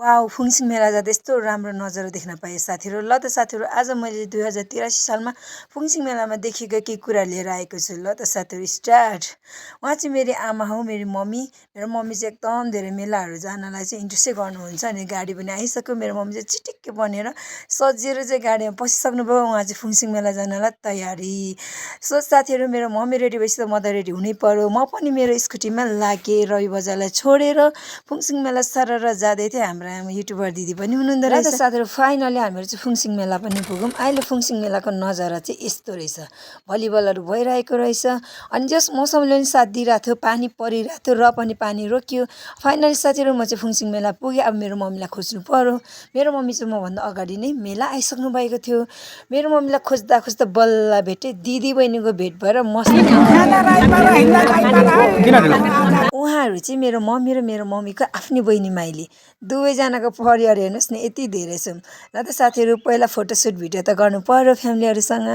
Wow फुङसिङ मेला जाँदा यस्तो राम्रो नजारा देख्न पाएँ साथीहरू। ल त साथीहरू आज मैले 2083 सालमा फुङसिङ मेलामा देखेको केही कुरा लिएर आएको छु। ल त साथीहरू स्टार्ट। उहाँ चाहिँ मेरो आमा हो, मेरो मम्मी चाहिँ एकदम धेरै मेलाहरू जानलाई चाहिँ इन्ट्रेस्टै गर्नुहुन्छ। अनि गाडी पनि आइसक्यो, मेरो मम्मी चाहिँ चिटिक्कै बनेर सजिएर चाहिँ गाडीमा पसिसक्नुभयो। उहाँ चाहिँ फुङसिङ मेला जानलाई तयारी। सो साथीहरू मेरो मम्मी रेडी भएपछि त म त रेडी हुनै पर्यो। म पनि मेरो स्कुटीमा लागेँ, रवि बजारलाई छोडेर फुङसिङ मेला सरर जाँदै थिएँ। हाम्रो युट्युबर दिदी पनि हुनुहुँदो रहेछ। साथीहरू फाइनली हामीहरू चाहिँ फुङसिङ मेला पनि पुग्यौँ। अहिले फुङसिङ मेलाको नजारा चाहिँ यस्तो रहेछ, भलिबलहरू भइरहेको रहेछ। अनि जस मौसमले पनि साथ दिइरहेको थियो, पानी परिरहेको थियो र पनि पानी रोकियो। फाइनली साथीहरू म चाहिँ फुङसिङ मेला पुगेँ। अब मेरो मम्मीलाई खोज्नु पर्यो। मेरो मम्मी चाहिँ मभन्दा अगाडि नै मेला आइसक्नु भएको थियो। मेरो मम्मीलाई खोज्दा खोज्दा बल्ल भेटेँ। दिदी बहिनीको भेट भएर मस्त। उहाँहरू चाहिँ मेरो मम्मी र मेरो मम्मीको आफ्नै बहिनी माइली, दुवैजनाको परिवार हेर्नुहोस् न यति धेरै छौँ। र त साथीहरू पहिला फोटोसुट भिडियो त गर्नु पर्यो फ्यामिलीहरूसँग।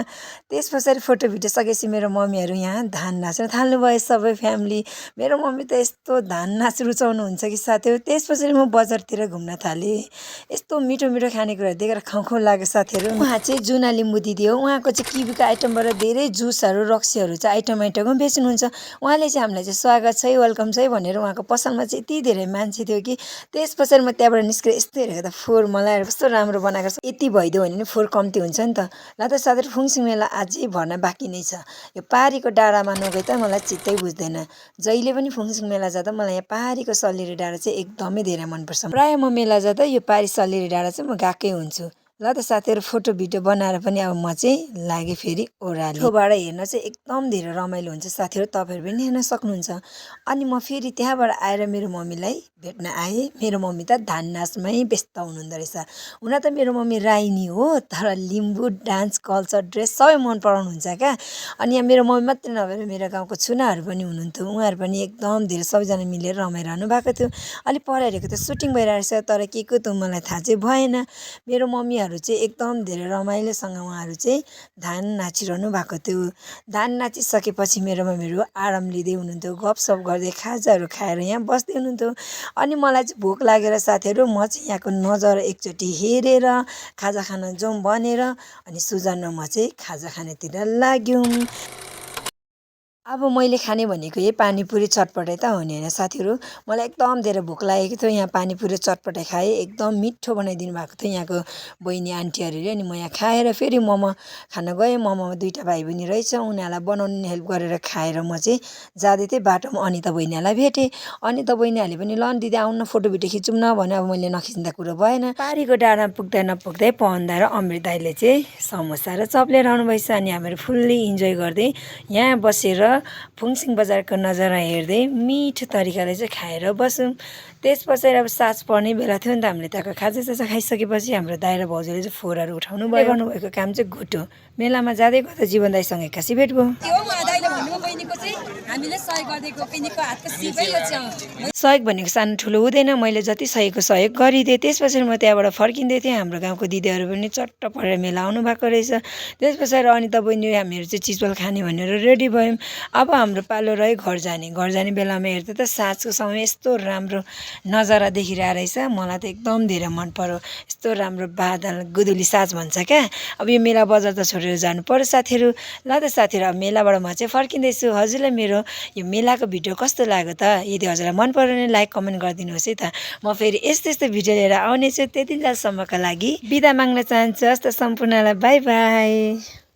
त्यस पछाडि फोटो भिडियो सकेपछि मेरो मम्मीहरू यहाँ धान नाच्न थाल्नुभयो सबै फ्यामिली। मेरो मम्मी त यस्तो धान नाच रुचाउनुहुन्छ कि साथीहरू। त्यस पछाडि म बजारतिर घुम्न थालेँ। यस्तो मिठो मिठो खानेकुराहरू देखेर खाउँ लाग्यो साथीहरू। उहाँ चाहिँ जुना लिम्बू दिदी हो। उहाँको चाहिँ किवीको आइटमबाट धेरै जुसहरू रक्सीहरू चाहिँ आइटम बेच्नुहुन्छ। उहाँले चाहिँ हामीलाई चाहिँ स्वागत छ है, वेलकम छ है भनेर उहाँको पसलमा चाहिँ यति धेरै मान्छे थियो कि त्यस पछाडि म त्यहाँबाट निस्केर यस्तो हेरेको त फोहोर मलाई कस्तो राम्रो बनाएको छ। यति भइदियो भने नि फोहोर कम्ती हुन्छ नि त। ल त साथीहरू फुङसिङ मेला अझै भर्न बाँकी नै छ। यो पारीको डाँडामा नगए त मलाई चित्तै बुझ्दैन। जहिले पनि फुङसिङ मेला जाँदा मलाई यहाँ पारीको सल्लेरी डाँडा चाहिँ एकदमै धेरै मनपर्छ। प्रायः म मेला जाँदा यो पारी सल्लेरी डाँडा चाहिँ म गएकै हुन्छु। ल त साथीहरू फोटो भिडियो बनाएर पनि अब म चाहिँ लागेँ फेरि ओह्रालो। छेउबाट हेर्न चाहिँ एकदम धेरै रमाइलो हुन्छ साथीहरू, तपाईँहरू पनि हेर्न सक्नुहुन्छ। अनि म फेरि त्यहाँबाट आएर मेरो मम्मीलाई भेट्न आएँ। मेरो मम्मी त धान नाचमै व्यस्त हुनुहुँदो रहेछ। हुन त मेरो मम्मी राइनी हो, तर लिम्बू डान्स कल्चर ड्रेस सबै मन पराउनुहुन्छ क्या। अनि यहाँ मेरो मम्मी मात्रै नभएर मेरो गाउँको छुनाहरू पनि हुनुहुन्थ्यो। उहाँहरू पनि एकदम धेरै सबैजना मिलेर रमाइरहनु भएको थियो। अलिक पढाइहरूको त सुटिङ भइरहेको छ, तर के को त मलाई थाहा चाहिँ भएन। मेरो मम्मीहरू चाहिँ एकदम धेरै रमाइलोसँग उहाँहरू चाहिँ धान नाचिरहनु भएको थियो। धान नाचिसकेपछि मेरो मम्मीहरू आराम लिँदै हुनुहुन्थ्यो, गफसफ गर्दै खाजाहरू खाएर यहाँ बस्दै हुनुहुन्थ्यो। अनि मलाई चाहिँ भोक लागेर साथीहरू म चाहिँ यहाँको नजारा एकचोटि हेरेर खाजा खान जाउँ भनेर अनि सुजन र म चाहिँ खाजा खानेतिर लाग्यौँ। अब मैले खाने भनेको यही पानीपुरी चटपटाइ त हो नि होइन साथीहरू। मलाई एकदम धेरै भोक लागेको थियो। यहाँ पानीपुरी चटपटाइ खाएँ, एकदम मिठो बनाइदिनु भएको थियो यहाँको बहिनी आन्टीहरूले। अनि म यहाँ खाएर फेरि मोमो खान गएँ। मोमोमा दुईवटा भाइ बहिनी रहेछ, उनीहरूलाई बनाउनु हेल्प गरेर खाएर म चाहिँ जाँदै थिएँ। बाटोमा अनिता बहिनीलाई भेटेँ। अनिता बहिनीहरूले पनि ल दिदी आउन फोटो भिडियो खिचौँ न भने अब मैले नखिच्दा कुरो भएन। पारीको डाँडा पुग्दा नपुग्दै पवनदा र अमृत दाइले चाहिँ समोसा र चप लिएर आउनुभएछ। अनि हामीहरू फुल्ली इन्जोय गर्दै यहाँ बसेर फुङसिङ बजारको नजारा हेर्दै मिठो तरिकाले चाहिँ खाएर बस्यौँ। त्यस पछाडि अब साँझ पर्ने बेला थियो नि त। हामीले त्यहाँको खाजासाजा खाइसकेपछि हाम्रो दाइ र भाउजूले चाहिँ फोहोरहरू उठाउनु भयो। गर्नुभएको काम चाहिँ घुटो। मेलामा जाँदै गर्दा जीवन दाइसँग एक्कासी भेट भयो। सहयोग भनेको सानो ठुलो हुँदैन, मैले जति सकेको सहयोग गरिदिएँ। त्यस पछाडि म त्यहाँबाट फर्किँदै थिएँ। हाम्रो गाउँको दिदीहरू पनि चट्ट परेर मेला आउनु भएको रहेछ। त्यस पछाडि अनिता बहिनी हामीहरू चाहिँ चिजबल खाने भनेर रेडी भयौँ। अब हाम्रो पालो रह्यो घर जाने बेलामा हेर्दा त साँझको समय यस्तो राम्रो नजारा देखिरहेको रहेछ। मलाई त एकदम धेरै मन पर्यो। यस्तो राम्रो बादल गुदुली साँझ भन्छ क्या। अब यो मेला बजार त छोडेर जानु पर्यो साथीहरू। ल त साथीहरू अब मेलाबाट म चाहिँ फर्किँदैछु। हजुरलाई मेरो यो मेलाको भिडियो कस्तो लाग्यो त? यदि हजुरलाई मन पर्यो भने लाइक कमेन्ट गरिदिनुहोस् है त। म फेरि यस्तो भिडियो लिएर आउनेछु। त्यति बेलासम्मको लागि बिदा माग्न चाहन्छु। हस्त सम्पूर्णलाई बाई बाई।